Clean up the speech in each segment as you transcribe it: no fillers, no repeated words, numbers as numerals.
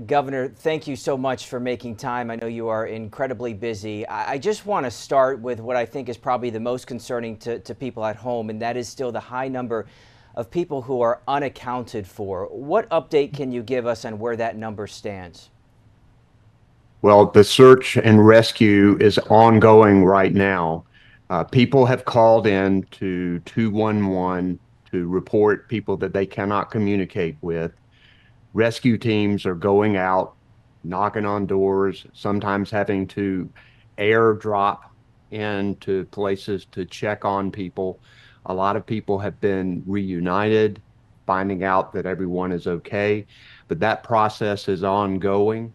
Governor, thank you so much for making time. I know you are incredibly busy. I just want to start with what I think is probably the most concerning to people at home, and that is still the high number of people who are unaccounted for. What update can you give us on where that number stands? Well, the search and rescue is ongoing right now. People have called in to 211 to report people that they cannot communicate with. Rescue teams are going out, knocking on doors, sometimes having to airdrop into places to check on people. A lot of people have been reunited, finding out that everyone is okay, but that process is ongoing.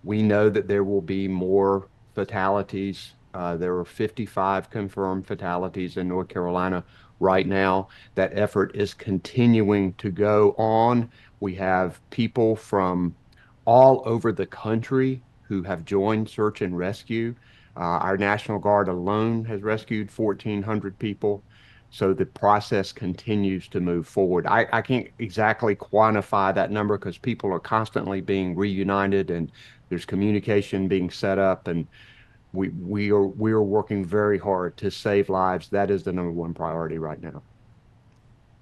We know that there will be more fatalities. There are 55 confirmed fatalities in North Carolina right now. That effort is continuing to go on. We have people from all over the country who have joined search and rescue. Our National Guard alone has rescued 1,400 people. So the process continues to move forward. I can't exactly quantify that number because people are constantly being reunited and there's communication being set up, and we are working very hard to save lives. That is the number one priority right now.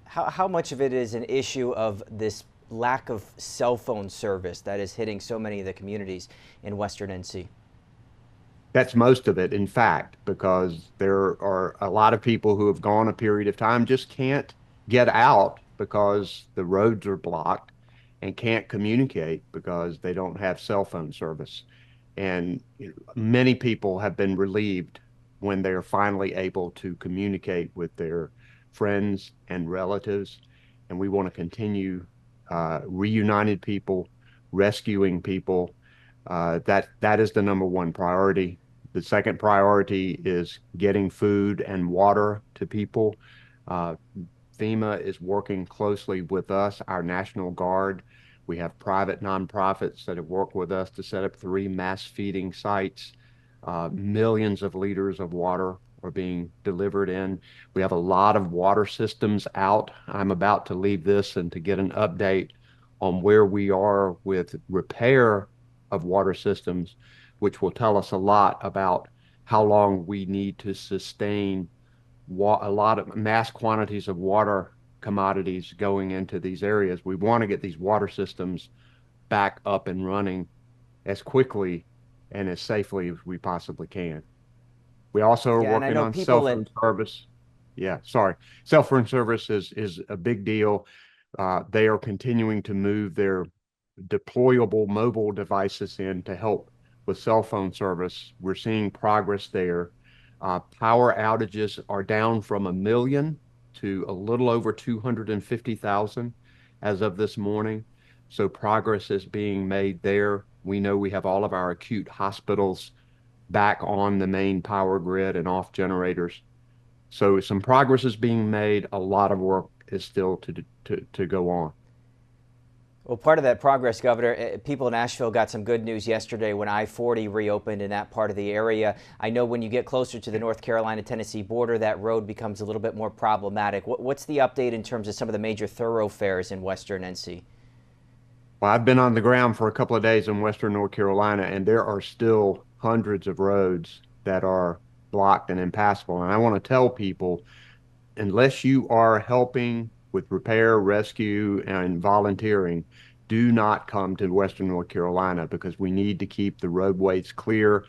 How much of it is an issue of this lack of cell phone service that is hitting so many of the communities in Western NC? That's most of it, in fact, because there are a lot of people who have gone a period of time just can't get out because the roads are blocked and can't communicate because they don't have cell phone service. And many people have been relieved when they're finally able to communicate with their friends and relatives. And we want to continue reunited people, rescuing people. That is the number one priority. The second priority is getting food and water to people. Uh, FEMA is working closely with us, our National Guard. We have private nonprofits that have worked with us to set up 3 mass feeding sites. Millions of liters of water are being delivered in. We have a lot of water systems out. I'm about to leave this and to get an update on where we are with repair of water systems, which will tell us a lot about how long we need to sustain a lot of mass quantities of water commodities going into these areas. We want to get these water systems back up and running as quickly and as safely as we possibly can. We also are Yeah, and I working know on cell people that phone service. Yeah, sorry. Cell phone service is a big deal. They are continuing to move their deployable mobile devices in to help with cell phone service. We're seeing progress there. Power outages are down from 1 million to a little over 250,000 as of this morning. So progress is being made there. We know we have all of our acute hospitals back on the main power grid and off generators. So some progress is being made. A lot of work is still to go on. Well, part of that progress, Governor, people in Asheville got some good news yesterday when I-40 reopened in that part of the area. I know when you get closer to the North Carolina-Tennessee border, that road becomes a little bit more problematic. What's the update in terms of some of the major thoroughfares in Western NC? Well, I've been on the ground for a couple of days in Western North Carolina, and there are still hundreds of roads that are blocked and impassable. And I want to tell people, unless you are helping with repair, rescue, and volunteering, do not come to Western North Carolina because we need to keep the roadways clear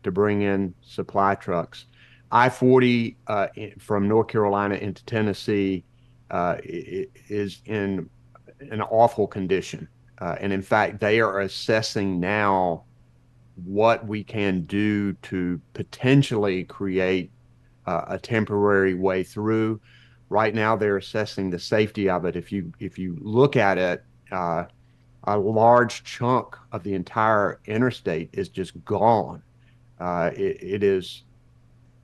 to bring in supply trucks. I-40 from North Carolina into Tennessee is in an awful condition. And in fact, they are assessing now what we can do to potentially create a temporary way through. Right now, they're assessing the safety of it. If you look at it, a large chunk of the entire interstate is just gone. It is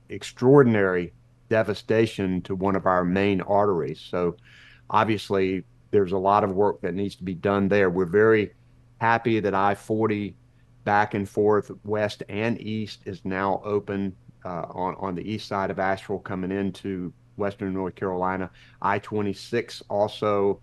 extraordinary devastation to one of our main arteries. So obviously, there's a lot of work that needs to be done there. We're very happy that I-40 back and forth, west and east, is now open on the east side of Asheville coming into Western North Carolina. I-26 also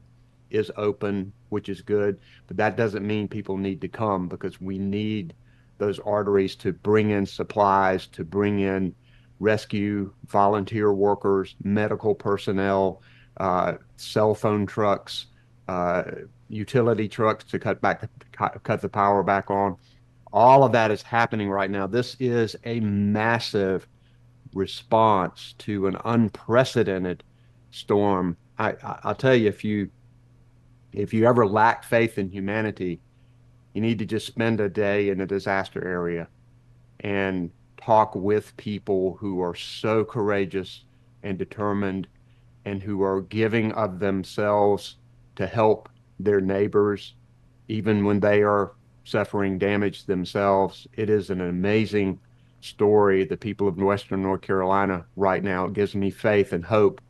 is open, which is good, but that doesn't mean people need to come because we need those arteries to bring in supplies, to bring in rescue volunteer workers, medical personnel, cell phone trucks, uh, utility trucks to cut the power back on. All of that is happening right now. This is a massive response to an unprecedented storm. I'll tell you, if you ever lack faith in humanity, you need to just spend a day in a disaster area and talk with people who are so courageous and determined and who are giving of themselves to help their neighbors, even when they are suffering damage themselves. It is an amazing story. The people of Western North Carolina right now, it gives me faith and hope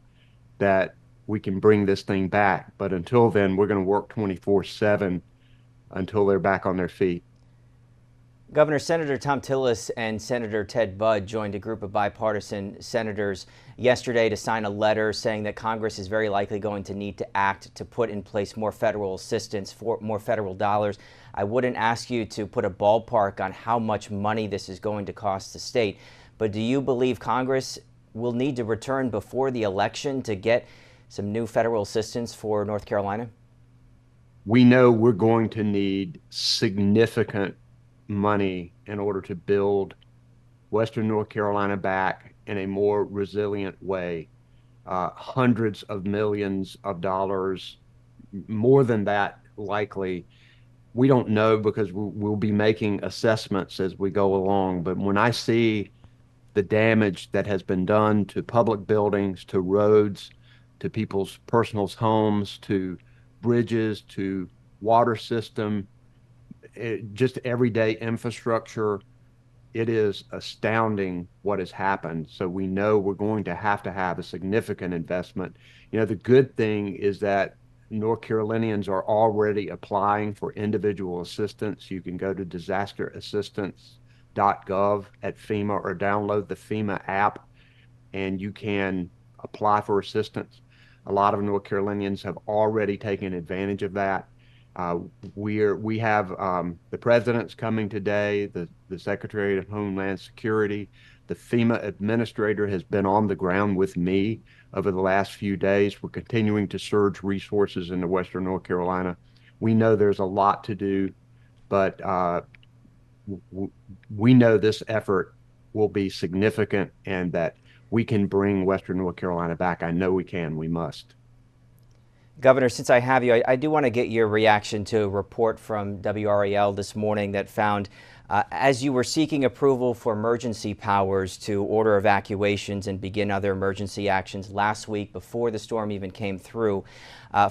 that we can bring this thing back. But until then, we're going to work 24/7 until they're back on their feet. Governor, Senator Tom Tillis and Senator Ted Budd joined a group of bipartisan senators yesterday to sign a letter saying that Congress is very likely going to need to act to put in place more federal assistance, for more federal dollars. I wouldn't ask you to put a ballpark on how much money this is going to cost the state, but do you believe Congress will need to return before the election to get some new federal assistance for North Carolina? We know we're going to need significant money in order to build Western North Carolina back in a more resilient way. Hundreds of millions of dollars, more than that, likely. We don't know because we'll be making assessments as we go along. But when I see the damage that has been done to public buildings, to roads, to people's personal homes, to bridges, to water system, just everyday infrastructure, it is astounding what has happened. So we know we're going to have a significant investment. You know, the good thing is that North Carolinians are already applying for individual assistance. You can go to disasterassistance.gov at FEMA or download the FEMA app and you can apply for assistance. A lot of North Carolinians have already taken advantage of that. We have the president's coming today, the Secretary of Homeland Security, the FEMA administrator has been on the ground with me over the last few days. We're continuing to surge resources into Western North Carolina. We know there's a lot to do, but we know this effort will be significant and that we can bring Western North Carolina back. I know we can, we must. Governor, since I have you, I do want to get your reaction to a report from WRAL this morning that found as you were seeking approval for emergency powers to order evacuations and begin other emergency actions last week before the storm even came through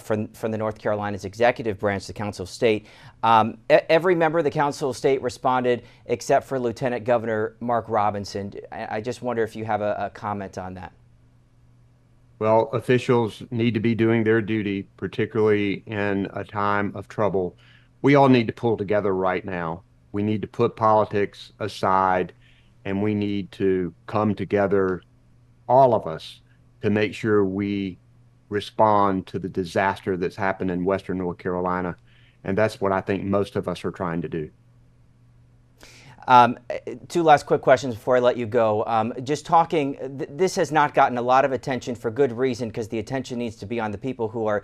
from the North Carolina's executive branch, the Council of State, every member of the Council of State responded except for Lieutenant Governor Mark Robinson. I just wonder if you have a comment on that. Well, officials need to be doing their duty, particularly in a time of trouble. We all need to pull together right now. We need to put politics aside and we need to come together, all of us, to make sure we respond to the disaster that's happened in Western North Carolina. And that's what I think most of us are trying to do. Two last quick questions before I let you go. Just talking, this has not gotten a lot of attention for good reason because the attention needs to be on the people who are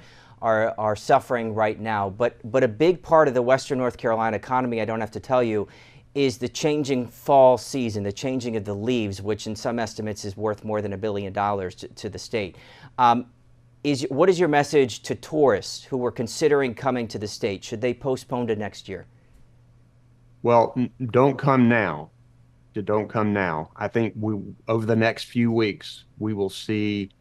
suffering right now. But a big part of the Western North Carolina economy, I don't have to tell you, is the changing fall season, the changing of the leaves, which in some estimates is worth more than $1 billion to the state. What is your message to tourists who were considering coming to the state? Should they postpone to next year? Well, don't come now. Don't come now. I think over the next few weeks, we will see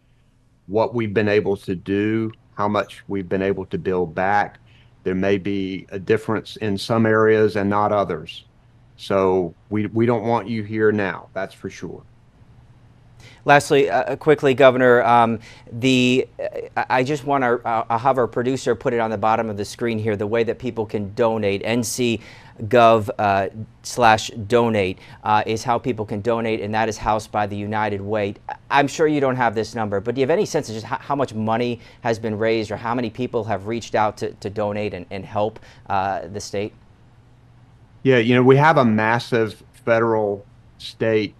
what we've been able to do, how much we've been able to build back. There may be a difference in some areas and not others. So we don't want you here now, that's for sure. Lastly, quickly, Governor, I just want I'll have our producer put it on the bottom of the screen here, the way that people can donate. NC nc.gov/donate is how people can donate, and that is housed by the United Way. I'm sure you don't have this number, but do you have any sense of just how much money has been raised or how many people have reached out to donate and help the state? Yeah, we have a massive federal, state,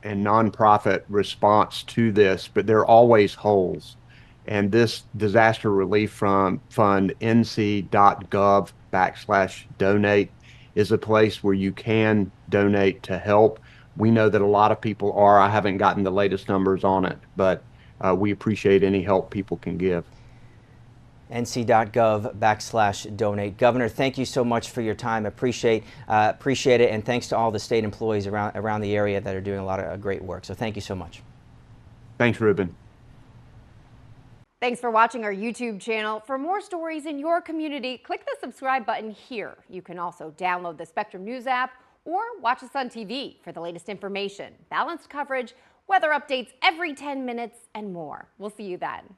and nonprofit response to this, but there are always holes. And this disaster relief fund, nc.gov/donate, is a place where you can donate to help. We know that a lot of people are. I haven't gotten the latest numbers on it, but we appreciate any help people can give. nc.gov/donate. Governor, thank you so much for your time. Appreciate it, and thanks to all the state employees around the area that are doing a lot of great work. So thank you so much. Thanks, Ruben. Thanks for watching our YouTube channel. For more stories in your community, click the subscribe button here. You can also download the Spectrum News app or watch us on TV for the latest information, balanced coverage, weather updates every 10 minutes, and more. We'll see you then.